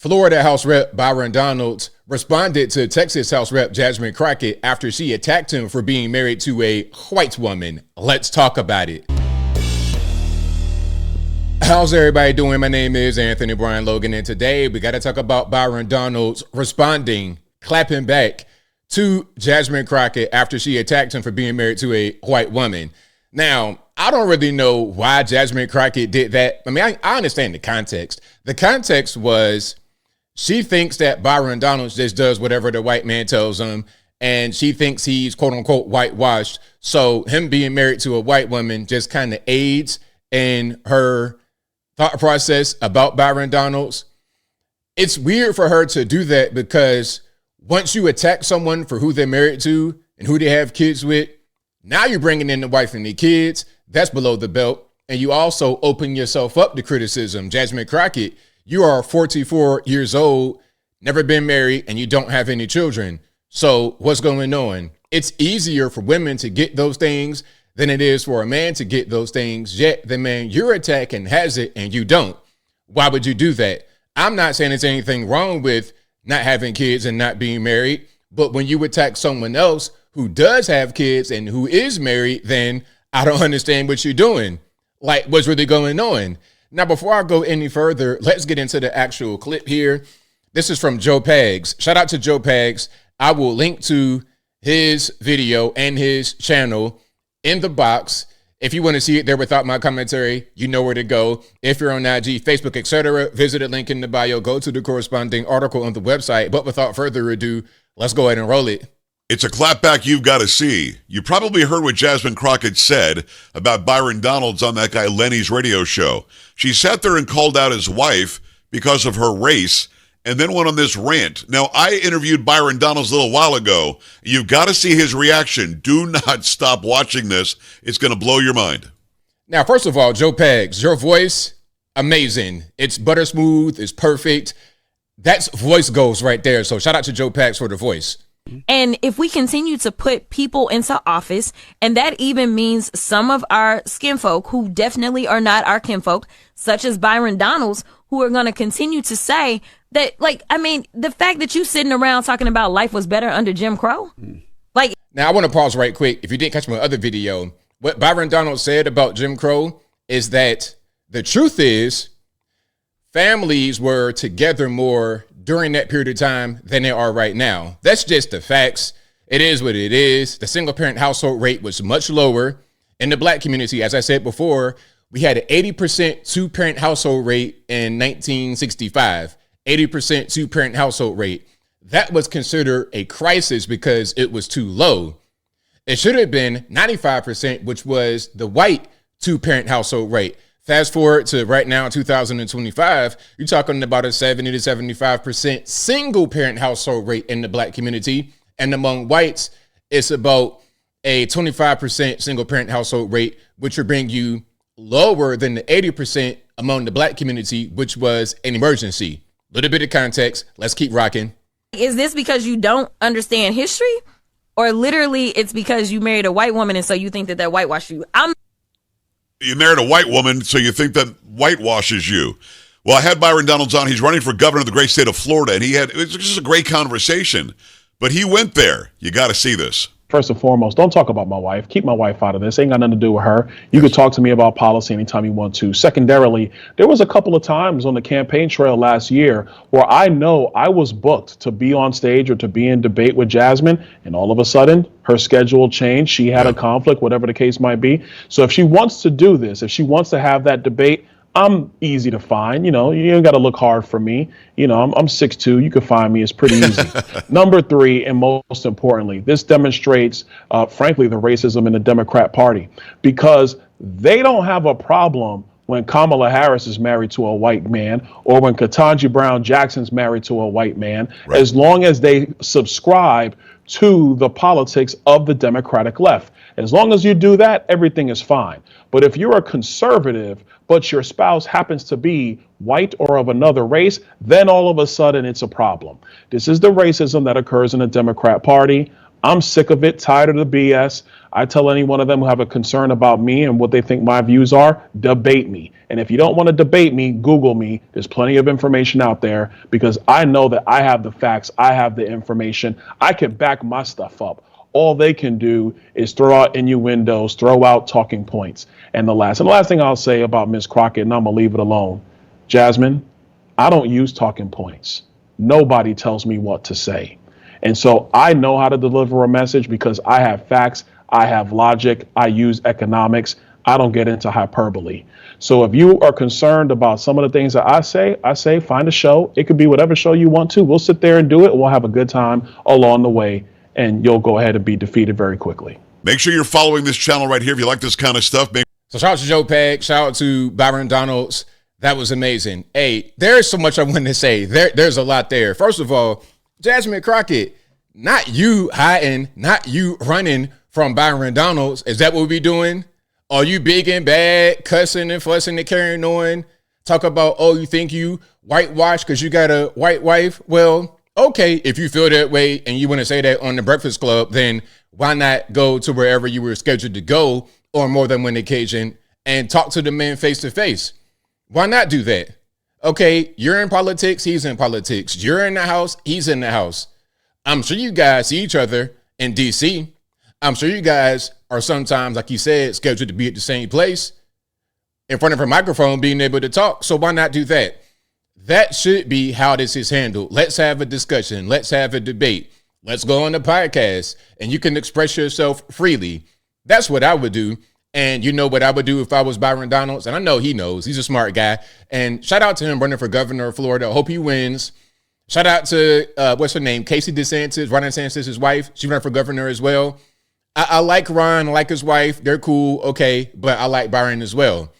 Florida House Rep Byron Donalds responded to Texas House Rep Jasmine Crockett after she attacked him for being married to a white woman. Let's talk about it. How's everybody doing? My name is Anthony Brian Logan, and today we got to talk about Byron Donalds responding, clapping back to Jasmine Crockett after she attacked him for being married to a white woman. Now, I don't really know why Jasmine Crockett did that. I mean, I understand the context. The context was she thinks that Byron Donalds just does whatever the white man tells him, and she thinks he's quote unquote whitewashed. So him being married to a white woman just kind of aids in her thought process about Byron Donalds. It's weird for her to do that because once you attack someone for who they're married to and who they have kids with, now you're bringing in the wife and the kids. That's below the belt. And you also open yourself up to criticism. Jasmine Crockett, you are 44 years old, never been married, and you don't have any children. So what's going on? It's easier for women to get those things than it is for a man to get those things. Yet the man you're attacking has it and you don't. Why would you do that? I'm not saying there's anything wrong with not having kids and not being married. But when you attack someone else who does have kids and who is married, then I don't understand what you're doing. Like, what's really going on? Now, before I go any further, let's get into the actual clip here. This is from Joe Pags. Shout out to Joe Pags. I will link to his video and his channel in the box. If you want to see it there without my commentary, you know where to go. If you're on IG, Facebook, etc., visit the link in the bio. Go to the corresponding article on the website. But without further ado, let's go ahead and roll it. It's a clapback you've got to see. You probably heard what Jasmine Crockett said about Byron Donalds on that guy Lenny's radio show. She sat there and called out his wife because of her race and then went on this rant. Now, I interviewed Byron Donalds a little while ago. You've got to see his reaction. Do not stop watching this. It's going to blow your mind. Now, first of all, Joe Pags, your voice, amazing. It's butter smooth. It's perfect. That's voice goals right there. So shout out to Joe Pags for the voice. And if we continue to put people into office, and that even means some of our skinfolk who definitely are not our kinfolk, such as Byron Donalds, who are going to continue to say that, like, I mean, the fact that you sitting around talking about life was better under Jim Crow. Like, now I want to pause right quick. If you didn't catch my other video, what Byron Donalds said about Jim Crow is that the truth is families were together more during that period of time than they are right now. That's just the facts. It is what it is. The single parent household rate was much lower in the black community. As I said before, we had an 80% two-parent household rate in 1965, 80% two-parent household rate. That was considered a crisis because it was too low. It should have been 95%, which was the white two-parent household rate. Fast forward to right now, 2025, you're talking about a 70 to 75% single parent household rate in the black community. And among whites, it's about a 25% single parent household rate, which would bring you lower than the 80% among the black community, which was an emergency. Little bit of context. Let's keep rocking. is this because you don't understand history? Or literally it's because you married a white woman and so you think that that whitewashed you? You married a white woman, so you think that whitewashes you. Well, I had Byron Donalds on. He's running for governor of the great state of Florida, and it was just a great conversation. But he went there. You got to see this. First and foremost, don't talk about my wife. Keep my wife out of this. Ain't got nothing to do with her. You could talk to me about policy anytime you want to. Secondarily, there was a couple of times on the campaign trail last year where I know I was booked to be on stage or to be in debate with Jasmine, and all of a sudden her schedule changed. She had a conflict, whatever the case might be. So if she wants to do this, if she wants to have that debate, I'm easy to find. You know, you ain't got to look hard for me. You know, I'm 6'2". You can find me. It's pretty easy. Number three, and most importantly, this demonstrates, frankly, the racism in the Democrat Party, because they don't have a problem when Kamala Harris is married to a white man or when Ketanji Brown Jackson's married to a white man, as long as they subscribe to the politics of the Democratic left. As long as you do that, everything is fine. But if you're a conservative, but your spouse happens to be white or of another race, then all of a sudden it's a problem. This is the racism that occurs in the Democrat Party. I'm sick of it, tired of the BS. I tell any one of them who have a concern about me and what they think my views are, debate me. And if you don't want to debate me, Google me. There's plenty of information out there because I know that I have the facts. I have the information. I can back my stuff up. All they can do is throw out innuendos, throw out talking points. And the last thing I'll say about Ms. Crockett, and I'm going to leave it alone. Jasmine, I don't use talking points. Nobody tells me what to say. And so I know how to deliver a message because I have facts, I have logic, I use economics, I don't get into hyperbole. So if you are concerned about some of the things that I say find a show. It could be whatever show you want to. We'll sit there and do it. We'll have a good time along the way, and you'll go ahead and be defeated very quickly. Make sure you're following this channel right here if you like this kind of stuff. So shout out to Joe Peg, shout out to Byron Donalds. That was amazing. Hey, there's so much I want to say. There's a lot there. First of all, Jasmine Crockett, not you hiding, not you running from Byron Donalds. Is that what we doing? Are you big and bad, cussing and fussing and carrying on? Talk about, oh, you think you whitewash because you got a white wife? Well, okay, if you feel that way and you want to say that on the Breakfast Club, then why not go to wherever you were scheduled to go on more than one occasion and talk to the man face to face? Why not do that? Okay, you're in politics, he's in politics. You're in the house, he's in the house. I'm sure you guys see each other in D.C. I'm sure you guys are sometimes, like you said, scheduled to be at the same place in front of a microphone being able to talk. So why not do that? That should be how this is handled. Let's have a discussion. Let's have a debate. Let's go on the podcast and you can express yourself freely. That's what I would do. And you know what I would do if I was Byron Donalds? And I know he knows. He's a smart guy. And shout out to him running for governor of Florida. I hope he wins. Shout out to, what's her name? Casey DeSantis, Ron DeSantis' wife. She ran for governor as well. I like Ron. I like his wife. They're cool. Okay. But I like Byron as well.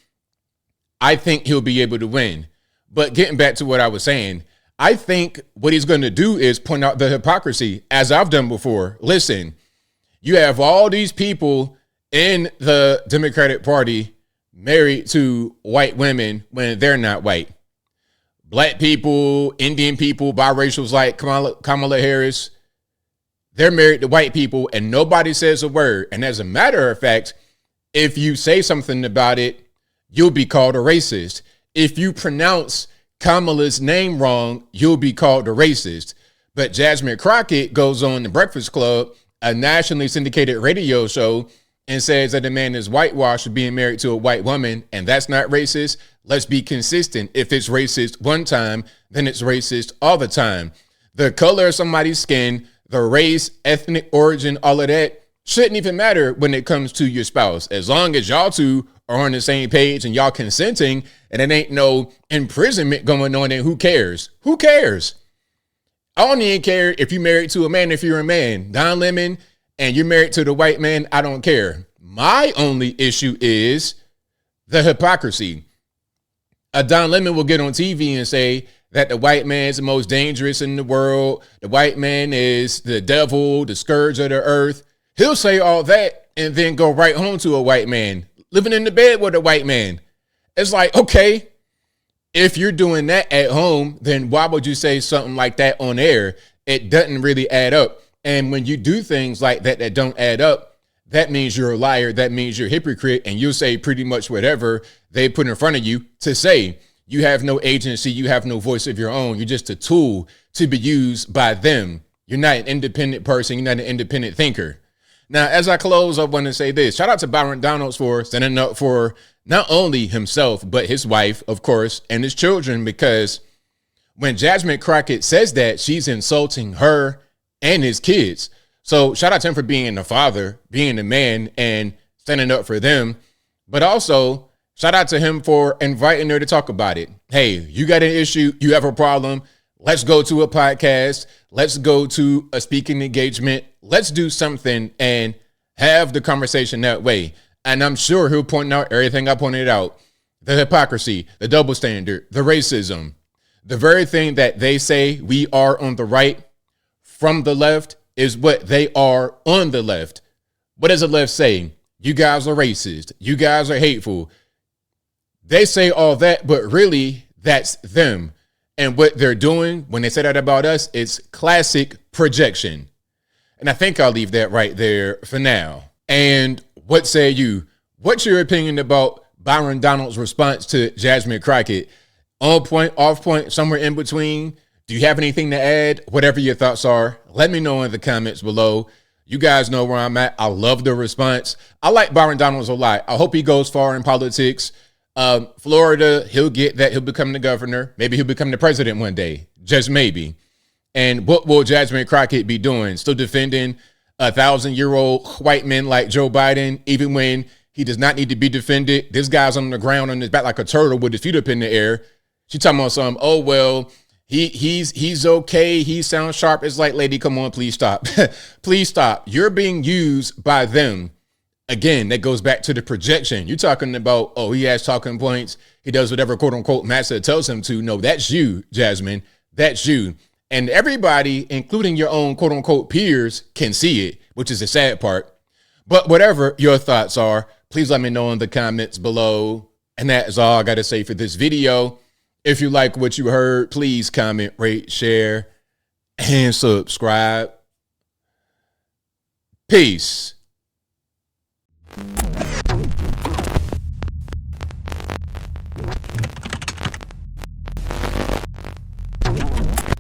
I think he'll be able to win. But getting back to what I was saying, I think what he's going to do is point out the hypocrisy, as I've done before. Listen, you have all these people in the Democratic Party married to white women when they're not white. Black people, Indian people, biracials like Kamala Harris, they're married to white people and nobody says a word. And as a matter of fact, if you say something about it, you'll be called a racist. If you pronounce Kamala's name wrong, you'll be called a racist. But Jasmine Crockett goes on the Breakfast Club, a nationally syndicated radio show, and says that a man is whitewashed for being married to a white woman, and that's not racist. Let's be consistent. If it's racist one time, then it's racist all the time. The color of somebody's skin, the race, ethnic origin, all of that shouldn't even matter when it comes to your spouse. As long as y'all two are on the same page and y'all consenting and it ain't no imprisonment going on, then who cares? Who cares? I don't even care if you're married to a man, if you're a man. Don Lemon, and you're married to the white man, I don't care. My only issue is the hypocrisy. Don Lemon will get on TV and say that the white man is the most dangerous in the world. The white man is the devil, the scourge of the earth. He'll say all that and then go right home to a white man, living in the bed with a white man. It's like, okay, if you're doing that at home, then why would you say something like that on air? It doesn't really add up. And when you do things like that that don't add up, that means you're a liar. That means you're a hypocrite. And you'll say pretty much whatever they put in front of you to say. You have no agency. You have no voice of your own. You're just a tool to be used by them. You're not an independent person. You're not an independent thinker. Now, as I close, I want to say this. Shout out to Byron Donalds for standing up for not only himself, but his wife, of course, and his children, because when Jasmine Crockett says that, she's insulting her and his kids. So shout out to him for being the father, being the man, and standing up for them. But also, shout out to him for inviting her to talk about it. Hey, you got an issue, you have a problem, let's go to a podcast, let's go to a speaking engagement, let's do something and have the conversation that way. And I'm sure he'll point out everything I pointed out. The hypocrisy, the double standard, the racism, the very thing that they say we are on the right from the left is what they are on the left. What does the left say? You guys are racist. You guys are hateful. They say all that, but really that's them. And what they're doing when they say that about us, it's classic projection. And I think I'll leave that right there for now. And what say you? What's your opinion about Byron Donald's response to Jasmine Crockett? On point, off point, somewhere in between? Do you have anything to add? Whatever your thoughts are, let me know in the comments below. You guys know where I'm at. I love the response. I like Byron Donalds a lot. I hope he goes far in politics. Florida, he'll get that. He'll become the governor. Maybe he'll become the president one day. Just maybe. And what will Jasmine Crockett be doing? Still defending 1,000-year-old white men like Joe Biden, even when he does not need to be defended? This guy's on the ground on his back like a turtle with his feet up in the air. She talking about some, oh, well, he's okay. He sounds sharp. It's like, lady, come on, please stop. Please stop. You're being used by them. Again, that goes back to the projection. You're talking about, oh, he has talking points. He does whatever, quote unquote, master tells him to. No, that's you, Jasmine. That's you. And everybody, including your own, quote unquote, peers, can see it, which is the sad part. But whatever your thoughts are, please let me know in the comments below. And that is all I got to say for this video. If you like what you heard, please comment, rate, share, and subscribe. Peace.